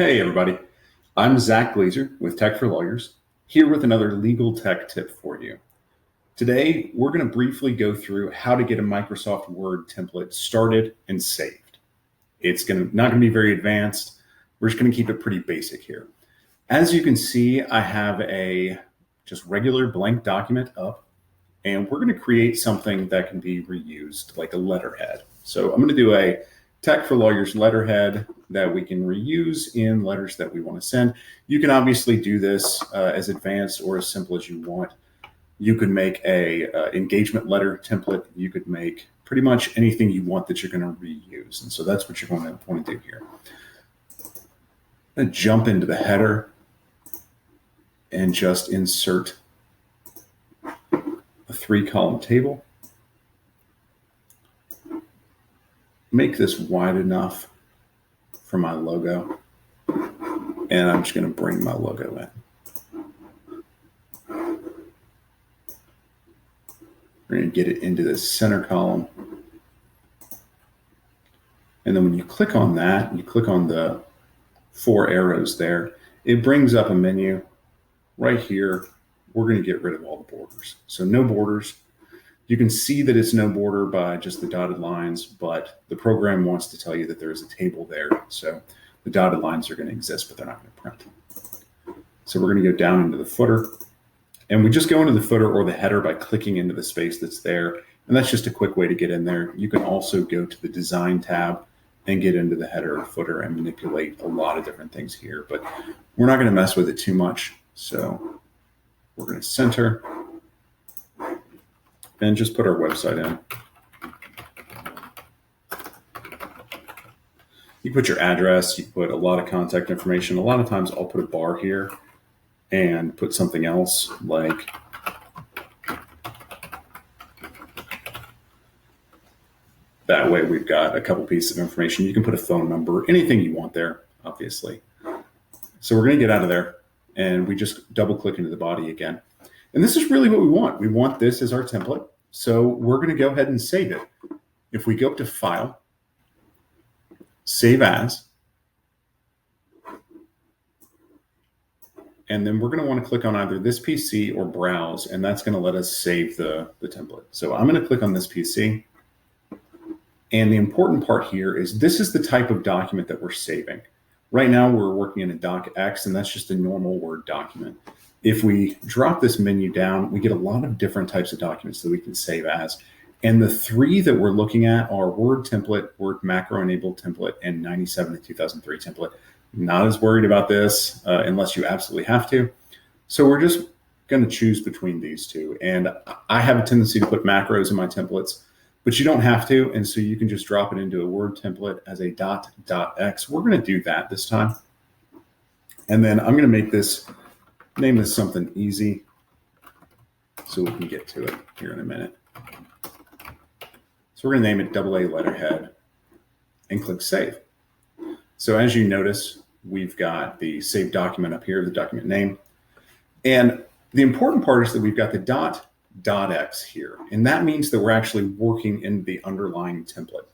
Hey, everybody. I'm Zack with Tech for Lawyers, here with another legal tech tip for you. Today, we're going to briefly go through how to get a Microsoft Word template started and saved. It's not going to be very advanced. We're just going to keep it pretty basic here. As you can see, I have a just regular blank document up, and we're going to create something that can be reused, like a letterhead. So I'm going to do a Tech for Lawyers letterhead that we can reuse in letters that we want to send. You can obviously do this as advanced or as simple as you want. You could make a engagement letter template. You could make pretty much anything you want that you're going to reuse. And so that's what you're going to want to do here. I'm going to jump into the header and just insert a 3-column table. Make this wide enough for my logo, and I'm just going to bring my logo in. We're going to get it into this center column, and then when you click on that, you click on the 4 arrows there, it brings up a menu. Right here, we're going to get rid of all the borders. So no borders. You can see that it's no border by just the dotted lines, but the program wants to tell you that there is a table there. So the dotted lines are going to exist, but they're not going to print. So we're going to go down into the footer, and we just go into the footer or the header by clicking into the space that's there. And that's just a quick way to get in there. You can also go to the design tab and get into the header or footer and manipulate a lot of different things here, but we're not going to mess with it too much. So we're going to center and just put our website in. You put your address, you put a lot of contact information. A lot of times I'll put a bar here and put something else like that way we've got a couple pieces of information. You can put a phone number, anything you want there, obviously. So we're going to get out of there and we just double click into the body again. And this is really what we want. We want this as our template. So we're going to go ahead and save it. If we go up to File, Save As, and then we're going to want to click on either this PC or Browse, and that's going to let us save the template. So I'm going to click on this PC. And the important part here is this is the type of document that we're saving. Right now we're working in a docx, and that's just a normal Word document. If we drop this menu down, we get a lot of different types of documents that we can save as. And the 3 that we're looking at are Word template, Word macro enabled template, and 97 to 2003 template. Not as worried about this unless you absolutely have to. So we're just going to choose between these 2. And I have a tendency to put macros in my templates, but you don't have to. And so you can just drop it into a Word template as a .x. We're going to do that this time. And then I'm going to name this something easy so we can get to it here in a minute. So we're going to name it AA letterhead and click Save. So as you notice, we've got the saved document up here, the document name. And the important part is that we've got the .x here. And that means that we're actually working in the underlying template.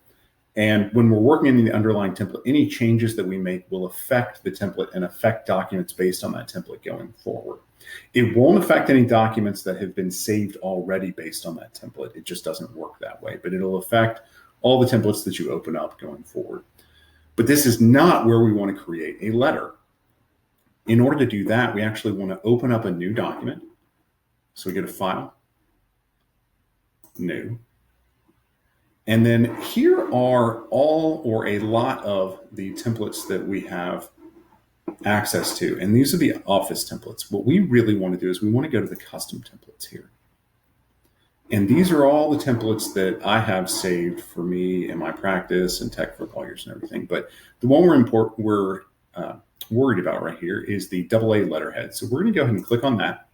And when we're working in the underlying template, any changes that we make will affect the template and affect documents based on that template going forward. It won't affect any documents that have been saved already based on that template. It just doesn't work that way, but it'll affect all the templates that you open up going forward. But this is not where we want to create a letter. In order to do that, we actually want to open up a new document. So we go to File, New. And then here are all or a lot of the templates that we have access to. And these are the Office templates. What we really want to do is we want to go to the custom templates here. And these are all the templates that I have saved for me in my practice and Tech for Lawyers and everything. But the one we're worried about right here is the AA letterhead. So we're going to go ahead and click on that.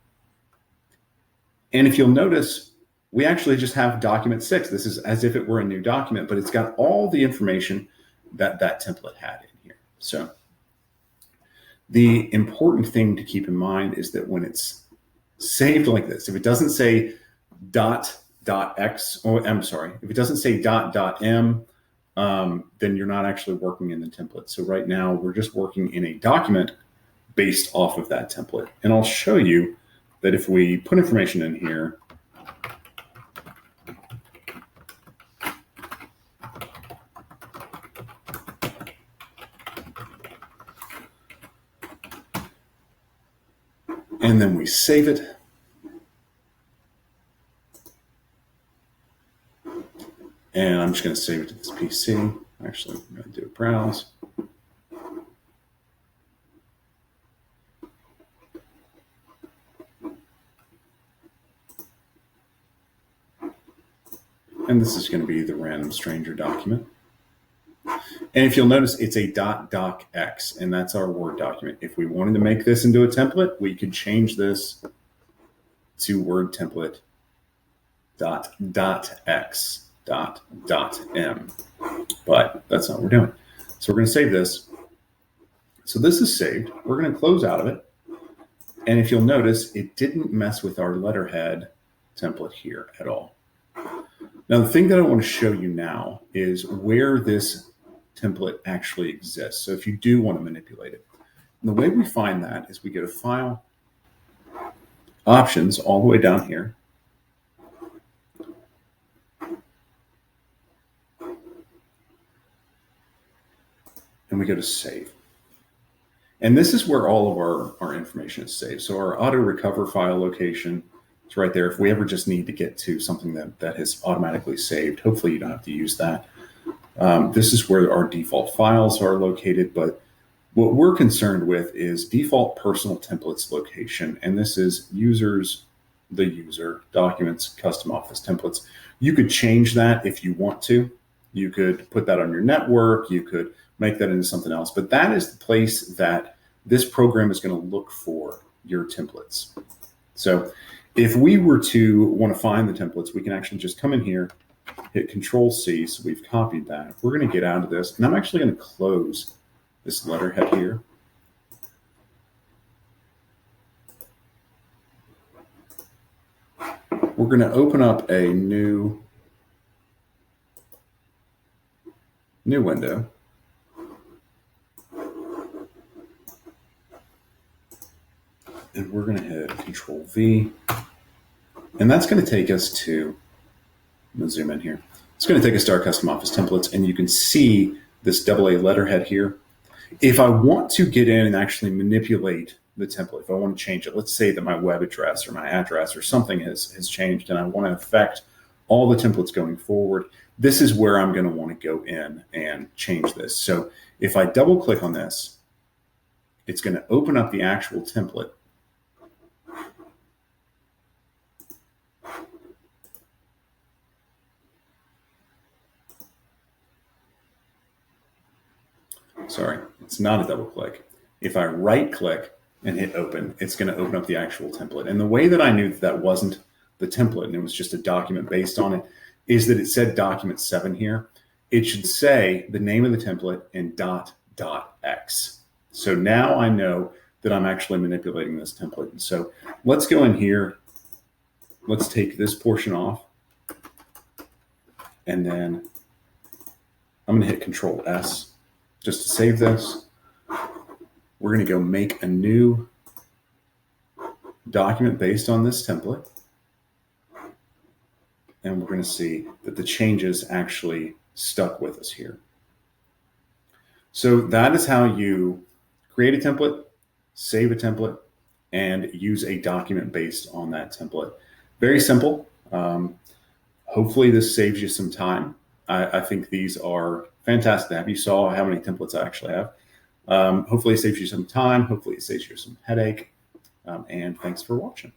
And if you'll notice, we actually just have document 6. This is as if it were a new document, but it's got all the information that that template had in here. So the important thing to keep in mind is that when it's saved like this, if it doesn't say .x, or I'm sorry, if it doesn't say .m then you're not actually working in the template. So right now we're just working in a document based off of that template. And I'll show you that if we put information in here, and then we save it, and I'm just going to save it to this PC. Actually, I'm going to do a browse. And this is going to be the random stranger document. And if you'll notice, it's a .docx, and that's our Word document. If we wanted to make this into a template, we could change this to Word template .x .m. But that's not what we're doing. So we're going to save this. So this is saved. We're going to close out of it. And if you'll notice, it didn't mess with our letterhead template here at all. Now, the thing that I want to show you now is where this template actually exists. So if you do want to manipulate it, and the way we find that is we go to File, Options, all the way down here. And we go to Save. And this is where all of our information is saved. So our auto recover file location is right there. If we ever just need to get to something that has automatically saved, hopefully you don't have to use that. This is where our default files are located, but what we're concerned with is default personal templates location. And this is users, the user, documents, custom office templates. You could change that if you want to. You could put that on your network. You could make that into something else. But that is the place that this program is going to look for your templates. So if we were to want to find the templates, we can actually just come in here, hit Control-C. So we've copied that. We're going to get out of this. And I'm actually going to close this letterhead here. We're going to open up a new window. And we're going to hit Control-V. And that's going to take us to, I'm going to zoom in here. It's going to take us to our custom office templates. And you can see this AA letterhead here. If I want to get in and actually manipulate the template, if I want to change it, let's say that my web address or my address or something has changed and I want to affect all the templates going forward, this is where I'm going to want to go in and change this. So if I double click on this, it's going to open up the actual template. Sorry, it's not a double click. If I right click and hit open, it's going to open up the actual template. And the way that I knew that wasn't the template and it was just a document based on it is that it said document 7 here. It should say the name of the template and .x. So now I know that I'm actually manipulating this template. And so let's go in here. Let's take this portion off. And then I'm going to hit Control-S. Just to save this, we're going to go make a new document based on this template. And we're going to see that the changes actually stuck with us here. So that is how you create a template, save a template, and use a document based on that template. Very simple. Hopefully this saves you some time. I think these are fantastic to have. You saw how many templates I actually have. Hopefully it saves you some time. Hopefully it saves you some headache. And thanks for watching.